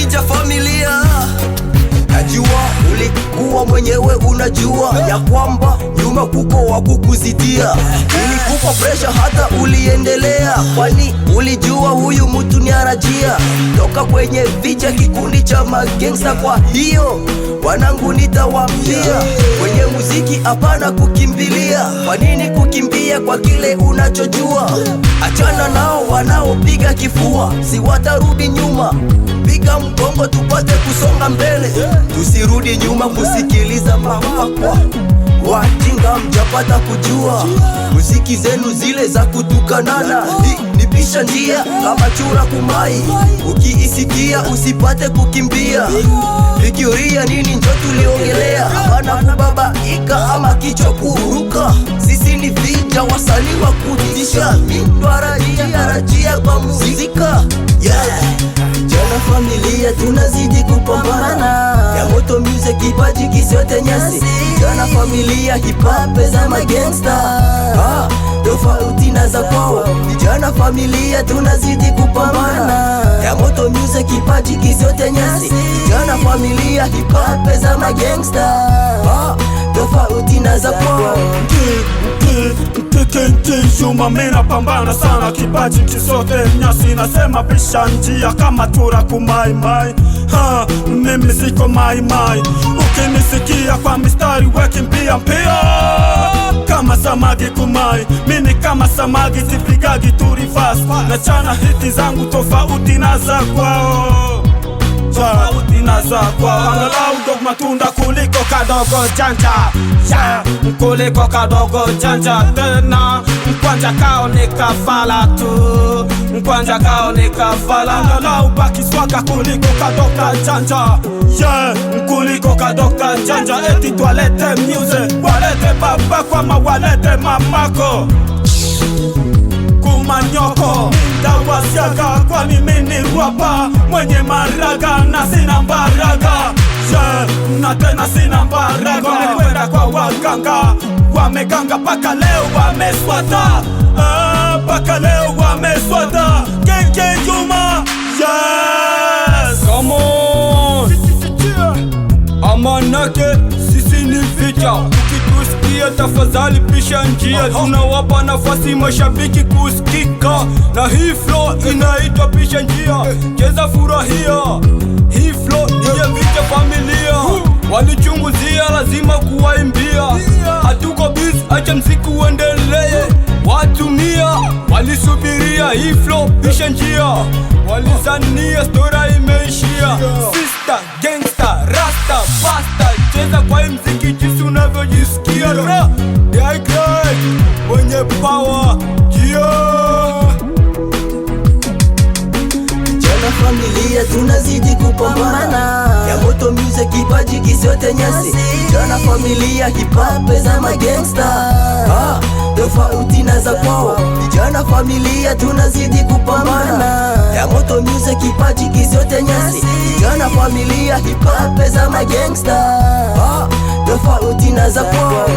vunja familia. Najua ulikuwa mwenyewe unajua ya kwamba nyuma kuko wa kukuzidia. Ilikupa pressure hata uliendelea, kwani ulijua huyu mtu ni arajia toka kwenye vicha kikundi cha magangsta. Kwa hiyo wanangu nitawaambia, kwenye muziki hapana kukimbilia. Kwa nini kukimbia kwa kile unachojua? Achana nao wanaopiga kifua, si watarudi nyuma. Piga mgongo tupate kusonga mbele, tusirudi nyuma kusikiliza mapakwa. Wajinga mjapata kujua, muziki zenu zile za kutukanana nipisha njia kama chura kumai. Ukiisikia usipate kukimbia, fikiria nini njo tuliongelea. Hapana kubabaika ama kichwa kuruka, sisi ni vija wasanii wa kutisha. Rajia kwa muzika, yeah. Jana familia tunazidi kupambana, ya Moto Music kipaji kisiote nyasi. Jana familia hip hop za magangsta, tofauti na za kwao. Vijana familia tunazidi kupambana, ya Moto Music kipaji kisiote nyasi. Vijana familia hip hop za magangsta, tofauti na za kwao. Shuma mina pambana sana, kipaji kisote nyasi. Nasema pisha njia kama tura kumai mai. Mimi siko mai mai, ukinisikia kwa mistari wekimbia mpia kama samaki kumai. Mimi kama samaki sipigagi turi fast, na chana hiti zangu tofauti na za kwao. Angalau dog matunda kuliko kadogo janja, kuliko kadogo janja. Tena mkwanja kao ni kafala tu, mkwanja kao ni kafala. Angalau baki swaka kuliko kadogo janja, kuliko kadogo janja. Eti tualete music, walete baba kwa mawalete mamako kumanyoko. Dawasiaga kwa mimi ni rapa mwenye maraga na sina mbaraga, na tena sina mbaraga. Wamekwenda kwa waganga, wameganga paka leo wameswata, paka leo wameswata. Kenke Juma, yes, come on. Amanake sisi ni vita, ukitusikia tafadhali pisha njia. Tunawapa nafasi mashabiki kusikika, na hii flow inaitwa pisha njia. Cheza furahia, hii flow ndiye vita familia. Walichunguzia lazima kuwaimbia, hatuko busy acha mziki uendelee. Watumia walisubiria hii flow pisha njia, walizania stora imeishia. Sister, gangster, rasta, basta, cheza kwa hii mziki jinsi unavyojisikia. The high grade, mwenye power, Jana familia tunazidi kupambana, ya Moto Music kipaji kisiote nyasi. Jana familia hip hop za magangsta, tofauti na za kwao. Vijana familia tunazidi kupambana, ya Moto Music kipaji kisiote nyasi. Vijana familia hip hop za magangsta, tofauti na za kwao.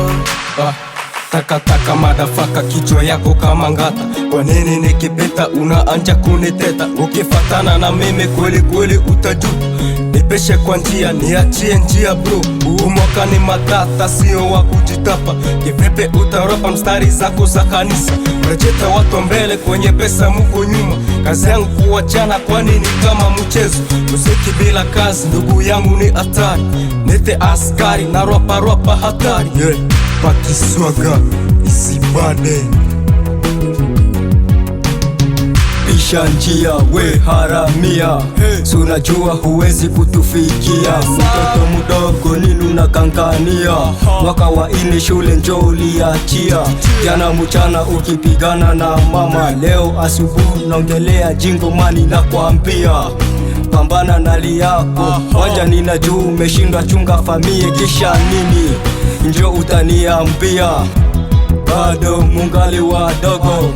Taka madafaka, kichwa yako kama ngata. Kwa nini nikipita unaanja kuniteta? Ukifatana na mimi kweli kweli utajuta. Nipeshe kwa njia, niachie njia bro. Huu mwaka ni matata, sio wa kujitapa. Kivipi utarapa mstari zako za kanisa? Rejeta watu mbele, kwenye pesa muko nyuma. Kazi yangu kuwachana, kwani ni kama mchezo. Muziki bila kazi ndugu yangu ni hatari. Nite askari na rapa hatari, pakiswaga isibane. Pisha njia we haramia, sunajua huwezi kutufikia. Mtoto mdogo nini unakangania, mwaka wa ini shule njo uliachia. Jana mchana ukipigana na mama, leo asubuhi naongelea jingo mani na kuambia pambana na hali yako. Wanja ninajua umeshindwa chunga familia, kisha nini njo utaniambia? Bado mungali wadogo,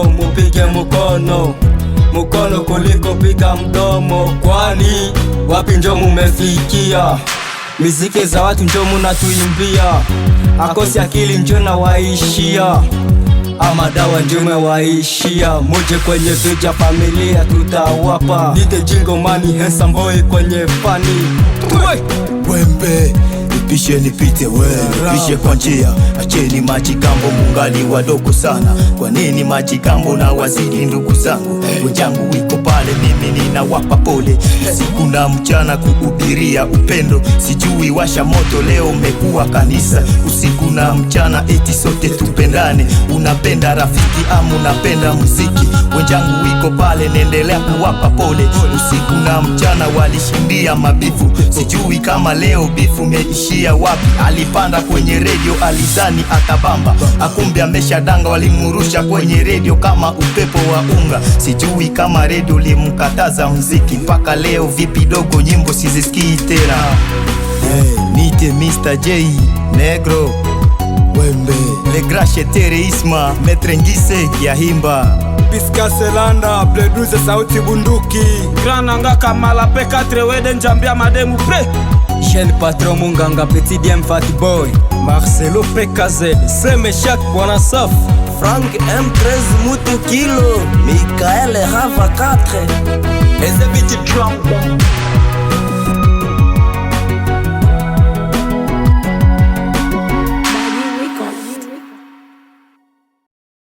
mupige mukono kuliko piga mdomo. Kwani wapi njo mumefikia? Miziki za watu njo munatuimbia, akosi akili njo na waishia. ama dawa njume waishia. Muje kwenye vija familia tutawapa. Nite jingo mani handsome boy kwenye fani. Wembe nipishe nipite we, nipishe kwa njia. Acheni majigambo mungali wadogo sana. Kwa nini majigambo na wazidi ndugu zangu? Wenzangu wiko pale mimi ninawapa pole. Usiku na mchana kuhubiria upendo. Sijui washa moto leo umekuwa kanisa. Usiku na mchana eti sote tupendane. Unapenda rafiki ama unapenda muziki? Wenzangu wiko pale naendelea kuwapa pole. Usiku na mchana walishindia mabifu. Sijui kama leo bifu meishia wapi. Alipanda kwenye radio alizani atabamba, akumbe ameshadanga. Walimurusha kwenye radio kama upepo wa unga. Sijui kama radio limkataza muziki. Mpaka leo vipi dogo nyimbo sizisikii tena. Nite Mr. J Negro Wembe Le Grache Tere Isma Metre Ngise Kiahimba Piska Selanda Bleduze sauti bunduki Grananga Kamala P4 Wede Njambia Mademu Pre Shell Patron Munganga Petit DM Fat Boy Marcelo PKZ Seme Shak Bwana Saf Frank M13 Mutu Kilo Mikael Hava 4 Ezebiti Drum